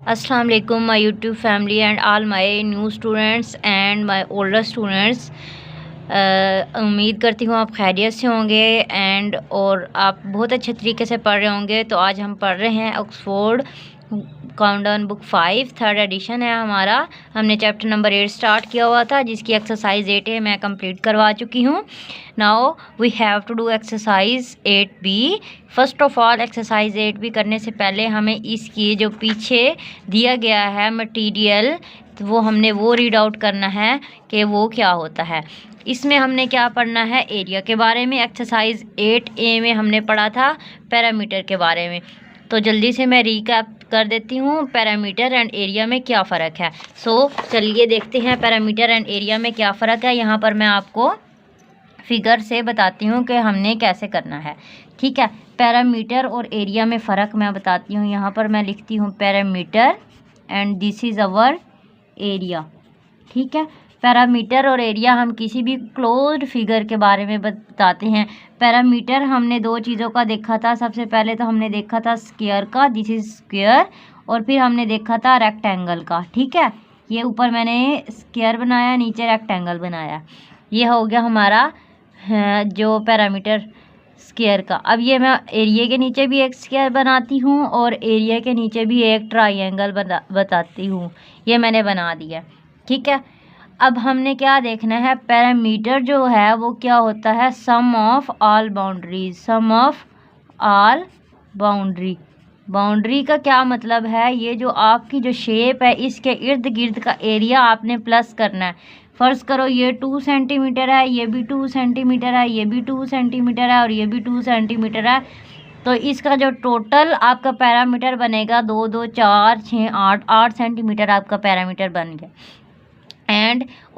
अस्सलाम वालेकुम my YouTube family and all my new students and my older students. उम्मीद करती हूँ आप खैरियत से होंगे और आप बहुत अच्छे तरीके से पढ़ रहे होंगे। तो आज हम पढ़ रहे हैं Oxford countdown book 5 third edition है हमारा। हमने चैप्टर नंबर 8 स्टार्ट किया हुआ था जिसकी एक्सरसाइज 8 है, मैं कंप्लीट करवा चुकी हूँ। Now we have to do exercise 8B। First of all exercise 8B करने से पहले हमें इसकी जो पीछे दिया गया है मटेरियल तो वो हमने वो रीड आउट करना है कि वो क्या होता है। इसमें हमने क्या पढ़ना है, एरिया के बारे में। एक्सरसाइज 8A में हमने पढ़ा था पैरामीटर के बारे में। तो जल्दी से मैं रिकैप कर देती हूँ पैरामीटर एंड एरिया में क्या फ़र्क है। चलिए देखते हैं पैरामीटर एंड एरिया में क्या फ़र्क है। यहाँ पर मैं आपको फिगर से बताती हूँ कि हमने कैसे करना है। ठीक है, पैरामीटर और एरिया में फ़र्क मैं बताती हूँ। यहाँ पर मैं लिखती हूँ parameter and this is our area. ठीक है, पैरामीटर और एरिया हम किसी भी क्लोज्ड फिगर के बारे में बताते हैं। पैरामीटर हमने दो चीज़ों का देखा था। सबसे पहले तो हमने देखा था स्क्वायर का, दिस इज स्क्वायर, और फिर हमने देखा था रेक्टेंगल का। ठीक है, ये ऊपर मैंने स्क्वायर बनाया, नीचे रेक्टेंगल बनाया। ये हो गया हमारा जो पैरामीटर स्क्वायर का। अब ये मैं एरिया के नीचे भी एक स्क्वायर बनाती हूँ और एरिया के नीचे भी एक ट्रायंगल बताती हूँ। ये मैंने बना दिया। ठीक है, अब हमने क्या देखना है, पैरामीटर जो है वो क्या होता है, sum of all boundaries. Sum of all boundary, boundary का क्या मतलब है, ये जो आपकी जो शेप है इसके इर्द गिर्द का एरिया आपने प्लस करना है। फ़र्ज़ करो ये 2 सेंटीमीटर है, ये भी 2 सेंटीमीटर है, ये भी 2 सेंटीमीटर है और ये भी 2 सेंटीमीटर है। तो इसका जो टोटल आपका पैरामीटर बनेगा 2 2 4 6 8 सेंटीमीटर आपका पैरामीटर बन गया।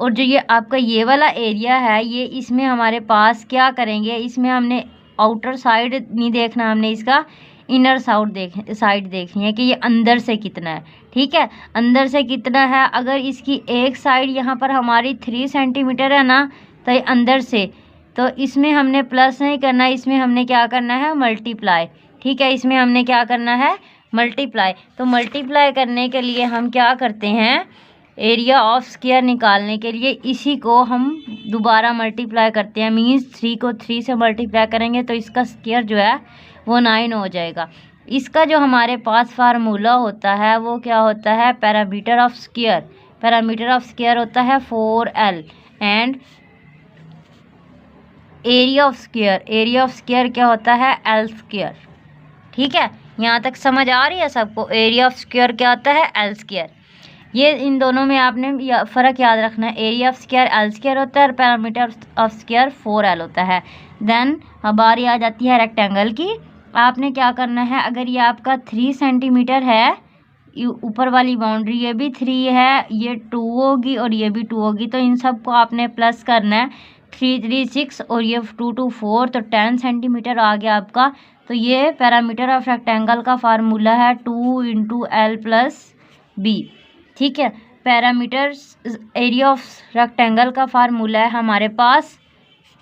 और जो ये आपका ये वाला एरिया है, ये इसमें हमारे पास क्या करेंगे, इसमें हमने आउटर साइड नहीं देखना, हमने इसका इनर साइड देखनी है कि ये अंदर से कितना है। ठीक है, अंदर से कितना है, अगर इसकी एक साइड यहाँ पर हमारी 3 सेंटीमीटर है ना, तो ये अंदर से, तो इसमें हमने प्लस नहीं करना, इसमें हमने क्या करना है, मल्टीप्लाई। ठीक है, इसमें हमने क्या करना है, मल्टीप्लाई। तो मल्टीप्लाई करने के लिए हम क्या करते हैं, एरिया ऑफ स्क्वायर निकालने के लिए इसी को हम दोबारा मल्टीप्लाई करते हैं। मीन्स 3 को 3 से मल्टीप्लाई करेंगे तो इसका स्क्वायर जो है वो 9 हो जाएगा। इसका जो हमारे पास फार्मूला होता है वो क्या होता है, parameter of square. Parameter of square होता है 4L and area of square, area of square क्या होता है, L स्क्वायर। ठीक है, यहाँ तक समझ आ रही है सबको। एरिया ऑफ स्क्वायर क्या होता है, L स्क्वायर। ये इन दोनों में आपने फ़र्क याद रखना है। Area of square L square होता है और पैरामीटर ऑफ स्क्वायर 4L होता है। देन बारी आ जाती है रेक्टेंगल की। आपने क्या करना है, अगर ये आपका 3 सेंटीमीटर है, ऊपर वाली बाउंड्री ये भी 3 है, ये 2 होगी और ये भी 2 होगी, तो इन सब को आपने प्लस करना है। 3 3 6 और ये 2 2 4, तो 10 सेंटीमीटर आ गया आपका। तो ये पैरामीटर ऑफ रेक्टेंगल का फार्मूला है 2 × L + B। ठीक है, पैरामीटर एरिया ऑफ रेक्टेंगल का फार्मूला है हमारे पास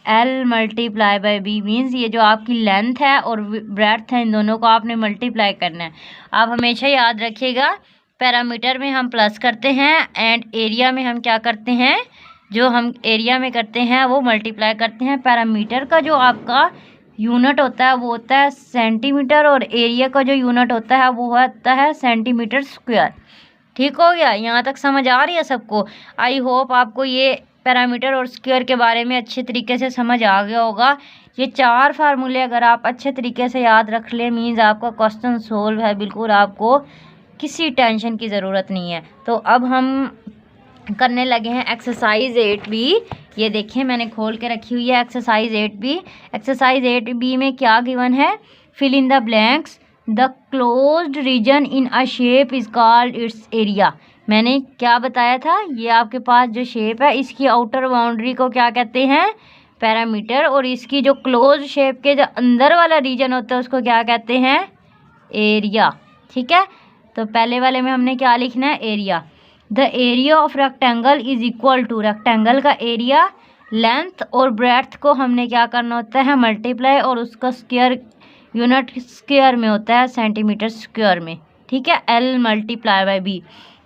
L × B। मीन्स ये जो आपकी लेंथ है और ब्रेड्थ है, इन दोनों को आपने मल्टीप्लाई करना है। आप हमेशा याद रखिएगा, पैरामीटर में हम प्लस करते हैं एंड एरिया में हम क्या करते हैं, जो हम एरिया में करते हैं वो मल्टीप्लाई करते हैं। पैरामीटर का जो आपका यूनिट होता है वो होता है सेंटीमीटर और एरिया का जो यूनिट होता है वो होता है सेंटीमीटर स्क्वायर। ठीक हो गया, यहाँ तक समझ आ रही है सबको। आई होप आपको ये पैरामीटर और स्क्वायर के बारे में अच्छे तरीके से समझ आ गया होगा। ये 4 फार्मूले अगर आप अच्छे तरीके से याद रख ले, मीन्स आपका क्वेश्चन सोल्व है, बिल्कुल आपको किसी टेंशन की ज़रूरत नहीं है। तो अब हम करने लगे हैं एक्सरसाइज 8B। ये देखिए मैंने खोल के रखी हुई है एक्सरसाइज 8B। एक्सरसाइज 8B में क्या गिवन है, fill in the blanks. The closed region in a shape is called its area. मैंने क्या बताया था, ये आपके पास जो शेप है इसकी आउटर बाउंड्री को क्या कहते हैं, पैरामीटर, और इसकी जो क्लोज शेप के जो अंदर वाला रीजन होता है उसको क्या कहते हैं, एरिया। ठीक है, तो पहले वाले में हमने क्या लिखना है, area. The area of rectangle is equal to, rectangle का एरिया लेंथ और ब्रेड्थ को हमने क्या करना होता है, मल्टीप्लाई, और उसका स्क्वायर यूनिट स्क्वायर में होता है, सेंटीमीटर स्क्वायर में। ठीक है, L multiply by B।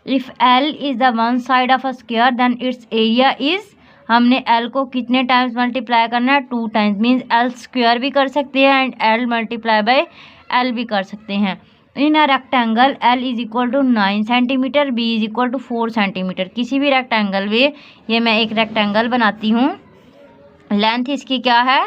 If L is the one side of a square then its area is, हमने L को कितने टाइम्स मल्टीप्लाई करना है, 2 टाइम्स, मीन्स L स्क्वायर भी कर सकते हैं and L multiply by L भी कर सकते हैं। In a rectangle L is equal to 9 centimetre, B is equal to 4 centimetre. किसी भी रेक्टेंगल में, ये मैं एक रेक्टेंगल बनाती हूँ, लेंथ इसकी क्या है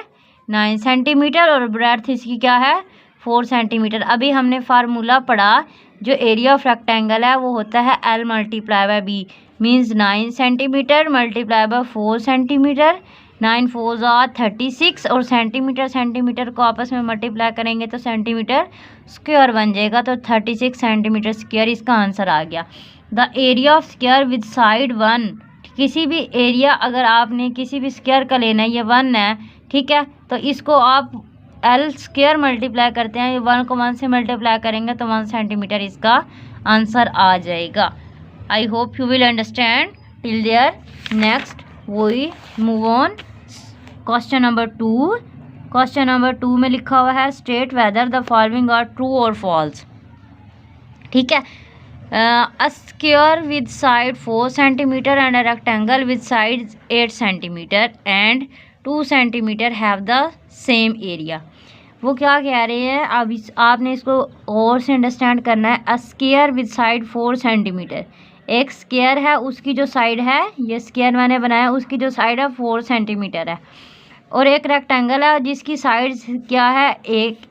9 सेंटीमीटर और ब्रेड्थ इसकी क्या है 4 सेंटीमीटर। अभी हमने फार्मूला पढ़ा, जो एरिया ऑफ रेक्टेंगल है वो होता है L multiply by B, means 9 centimetre multiply by 4 centimetre, 9 4 36 और सेंटीमीटर को आपस में मल्टीप्लाई करेंगे तो सेंटीमीटर स्क्वायर बन जाएगा, तो 36 सेंटीमीटर स्क्वायर इसका आंसर आ गया। The area of square with side 1, किसी भी एरिया अगर आपने किसी भी स्क्वायर का लेना है, ये 1 है, ठीक है, तो इसको आप L स्क्वायर मल्टीप्लाई करते हैं, 1 को 1 से मल्टीप्लाई करेंगे तो 1 सेंटीमीटर इसका आंसर आ जाएगा। I hope you will understand till there. Next we move on question number 2। Question number 2 में लिखा हुआ है state whether the following are true और फॉल्स। ठीक है, a square with side 4 centimeter and a rectangle with sides 8 centimeter and 2 centimeter have the same area। वो क्या कह रहे हैं, अब आपने इसको और से अंडरस्टैंड करना है। a square with side 4 centimeter, एक स्क्वायर है, उसकी जो साइड है, ये स्क्वायर मैंने बनाया, उसकी जो साइड है 4 सेंटीमीटर है, और एक रेक्टेंगल है जिसकी साइड क्या है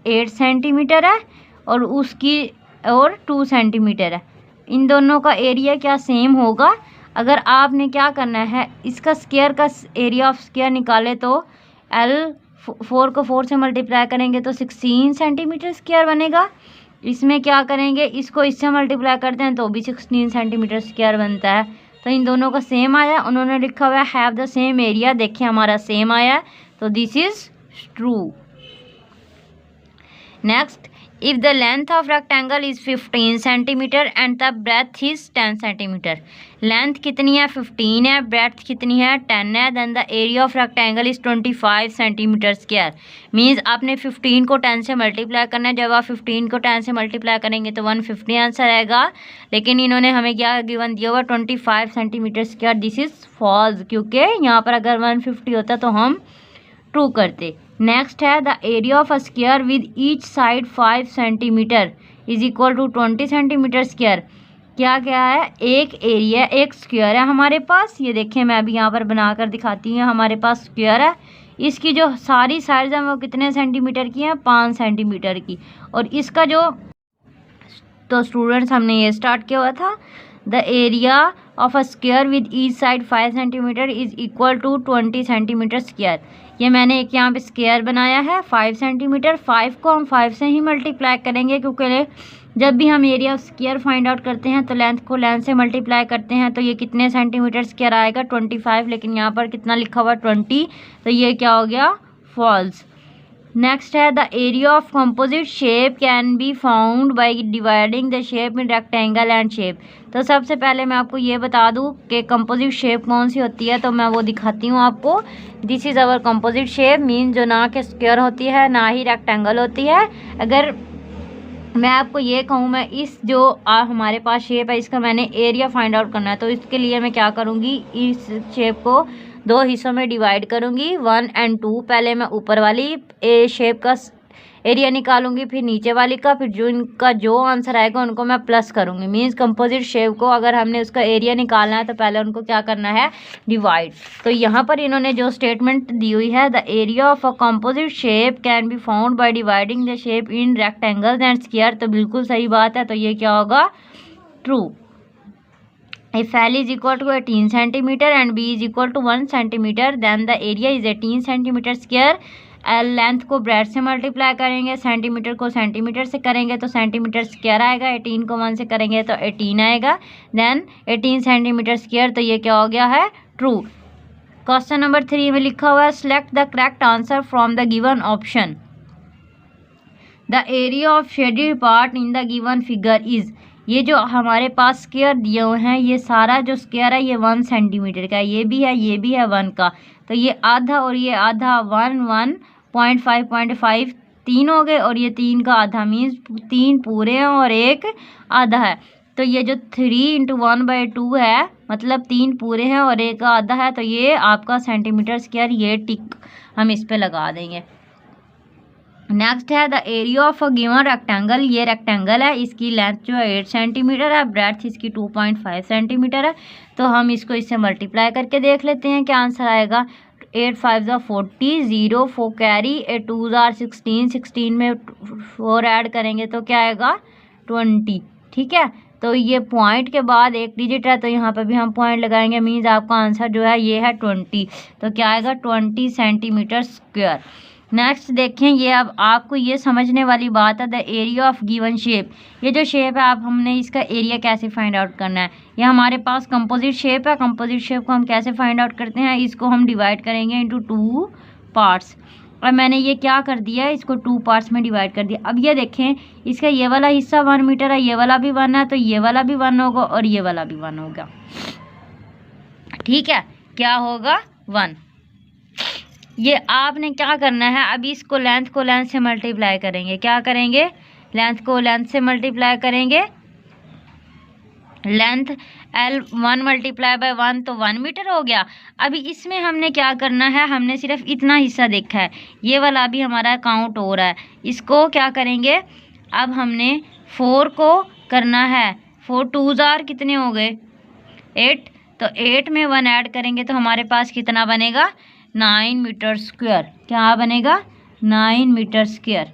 8 सेंटीमीटर है और उसकी और 2 सेंटीमीटर है। इन दोनों का एरिया क्या सेम होगा। अगर आपने क्या करना है, इसका स्क्वायर का एरिया ऑफ स्क्वायर निकाले तो L 4 को 4 से मल्टीप्लाई करेंगे तो 16 सेंटीमीटर स्क्वायर बनेगा। इसमें क्या करेंगे, इसको इससे मल्टीप्लाई करते हैं तो भी 16 सेंटीमीटर स्क्वायर बनता है। तो इन दोनों का सेम आया, उन्होंने लिखा हुआ है हैव द सेम एरिया, देखिए हमारा सेम आया, तो this is true. Next, if the length of rectangle is 15 centimeter and the breadth is 10 centimeter, length कितनी है 15 है, breadth कितनी है 10 है, then the area of rectangle is 25 centimeter square, means आपने 15 को 10 से मल्टीप्लाई करना है। जब आप 15 को 10 से मल्टीप्लाई करेंगे तो 150 आंसर आएगा, लेकिन इन्होंने हमें क्या गिवन दिया हुआ 25 centimetre square. This is false, क्योंकि यहाँ पर अगर 150 होता तो हम ट्रू करते। नेक्स्ट है the area of a square with each side 5 centimetre is equal to 20 centimetre square. क्या क्या है, एक एरिया, एक स्क्वायर है हमारे पास, ये देखें मैं अभी यहाँ पर बनाकर दिखाती हूँ। हमारे पास स्क्वायर है, इसकी जो सारी साइड्स हैं वो कितने सेंटीमीटर की हैं, 5 सेंटीमीटर की, और इसका जो, तो स्टूडेंट्स हमने ये स्टार्ट किया हुआ था, the area of a square with each side 5 centimetre is equal to 20 centimetre square. ये मैंने एक यहाँ पे स्क्वायर बनाया है 5 सेंटीमीटर, 5 को हम 5 से ही मल्टीप्लाई करेंगे, क्योंकि जब भी हम area of square find out करते हैं तो लेंथ को लेंथ से मल्टीप्लाई करते हैं, तो ये कितने सेंटीमीटर स्क्वायर आएगा 25, लेकिन यहाँ पर कितना लिखा हुआ 20, तो ये क्या हो गया फॉल्स। नेक्स्ट है the area of composite shape can be found by dividing the shape in rectangle and shape. तो सबसे पहले मैं आपको ये बता दूं कि कंपोजिट शेप कौन सी होती है, तो मैं वो दिखाती हूँ आपको। This is our composite shape, mean जो ना कि स्क्वायर होती है ना ही रेक्टेंगल होती है। अगर मैं आपको ये कहूँ, मैं इस जो हमारे पास शेप है इसका मैंने एरिया फाइंड आउट करना है, तो इसके लिए मैं क्या करूँगी, इस शेप को 2 हिस्सों में डिवाइड करूँगी, 1 और 2। पहले मैं ऊपर वाली शेप का एरिया निकालूंगी, फिर नीचे वाली का, फिर जो इनका जो आंसर आएगा उनको मैं प्लस करूँगी। मीन्स कंपोजिट शेप को अगर हमने उसका एरिया निकालना है तो पहले उनको क्या करना है, डिवाइड। तो यहाँ पर इन्होंने जो स्टेटमेंट दी हुई है, the area of a composite shape can be found by dividing the shape in rectangles and square, तो बिल्कुल सही बात है, तो ये क्या होगा, true. If L is equal to 18 centimeter and B is equal to 1 centimeter, then the area is 18 centimeter square। L length को ब्रेड से मल्टीप्लाई करेंगे, सेंटीमीटर को सेंटीमीटर से करेंगे तो सेंटीमीटर स्क्वायर आएगा, 18 को 1 से करेंगे तो 18 आएगा, देन 18 सेंटीमीटर स्क्वायर, तो ये क्या हो गया है, ट्रू। क्वेश्चन नंबर 3 में लिखा हुआ है select the correct answer from the given option. The area of shaded part in the given figure is, ये जो हमारे पास स्क्वायर दिए हुए हैं, ये सारा जो स्क्वायर है ये 1 सेंटीमीटर का है, ये भी है 1 का, तो ये आधा और ये आधा 1 1.5.5 3 हो गए और ये 3 का आधा मीन्स 3 पूरे हैं और 1 आधा है। तो ये जो 3 × 1/2 है मतलब 3 पूरे हैं और 1 आधा है, तो ये आपका सेंटीमीटर स्क्वायर, ये टिक हम इस पे लगा देंगे। नेक्स्ट है the area of a given rectangle. ये रेक्टेंगल है, इसकी लेंथ जो है 8 सेंटीमीटर है, ब्रेड्थ इसकी 2.5 सेंटीमीटर है। तो हम इसको इससे मल्टीप्लाई करके देख लेते हैं क्या आंसर आएगा। 8 5 40, 0 4 कैरी, 8 2 16, 16 में 4 ऐड करेंगे तो क्या आएगा 20। ठीक है, तो ये पॉइंट के बाद एक डिजिट है तो यहाँ पे भी हम पॉइंट लगाएंगे, मीन्स आपका आंसर जो है ये है 20। तो क्या आएगा 20 सेंटीमीटर स्क्वायर। नेक्स्ट देखें, ये अब आपको ये समझने वाली बात है the area of given shape. ये जो शेप है आप हमने इसका एरिया कैसे फाइंड आउट करना है। ये हमारे पास कंपोजिट शेप है, कंपोजिट शेप को हम कैसे फाइंड आउट करते हैं, इसको हम डिवाइड करेंगे इनटू 2 पार्ट्स। और मैंने ये क्या कर दिया है, इसको 2 पार्ट्स में डिवाइड कर दिया। अब ये देखें, इसका ये वाला हिस्सा 1 मीटर है, ये वाला भी 1 है, तो ये वाला भी 1 होगा और ये वाला भी 1 होगा। ठीक है, क्या होगा 1। ये आपने क्या करना है, अभी इसको लेंथ को लेंथ से मल्टीप्लाई करेंगे। क्या करेंगे, लेंथ को लेंथ से मल्टीप्लाई करेंगे। लेंथ L1 × 1 तो 1 मीटर हो गया। अभी इसमें हमने क्या करना है, हमने सिर्फ इतना हिस्सा देखा है, ये वाला भी हमारा काउंट हो रहा है। इसको क्या करेंगे, अब हमने 4 को करना है, 4 2 कितने हो गए 8, तो 8 में 1 ऐड करेंगे तो हमारे पास कितना बनेगा 9 मीटर स्क्वायर। क्या बनेगा 9 मीटर स्क्वायर।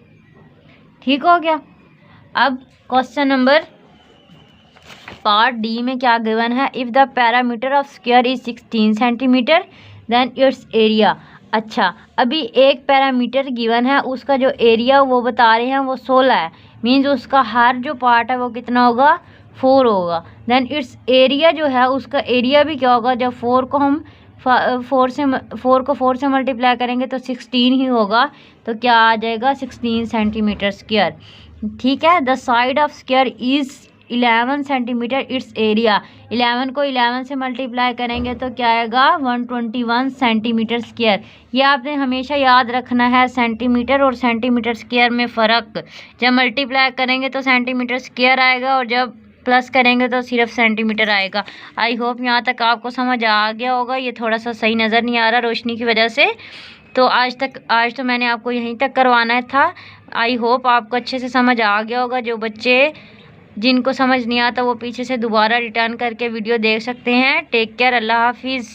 ठीक हो गया। अब क्वेश्चन नंबर पार्ट डी में क्या गिवन है, if the parameter of square is 16 centimetre then its area. अच्छा, अभी एक पैरामीटर गिवन है, उसका जो एरिया वो बता रहे हैं वो 16 है, मीन्स उसका हर जो पार्ट है वो कितना होगा 4 होगा। देन इट्स एरिया जो है उसका एरिया भी क्या होगा, जब 4 को 4 से मल्टीप्लाई करेंगे तो 16 ही होगा, तो क्या आ जाएगा 16 सेंटीमीटर स्क्वायर। ठीक है, the side of square is 11 centimetre, it's area 11 को 11 से मल्टीप्लाई करेंगे तो क्या आएगा 121 सेंटीमीटर स्क्वायर। ये आपने हमेशा याद रखना है, सेंटीमीटर और सेंटीमीटर स्क्वायर में फ़र्क। जब मल्टीप्लाई करेंगे तो सेंटीमीटर स्क्वायर आएगा और जब प्लस करेंगे तो सिर्फ सेंटीमीटर आएगा। आई होप यहाँ तक आपको समझ आ गया होगा। ये थोड़ा सा सही नज़र नहीं आ रहा रोशनी की वजह से, तो आज तो मैंने आपको यहीं तक करवाना था। आई होप आपको अच्छे से समझ आ गया होगा। जो बच्चे जिनको समझ नहीं आता वो पीछे से दोबारा रिटर्न करके वीडियो देख सकते हैं। टेक केयर, अल्लाह हाफिज़।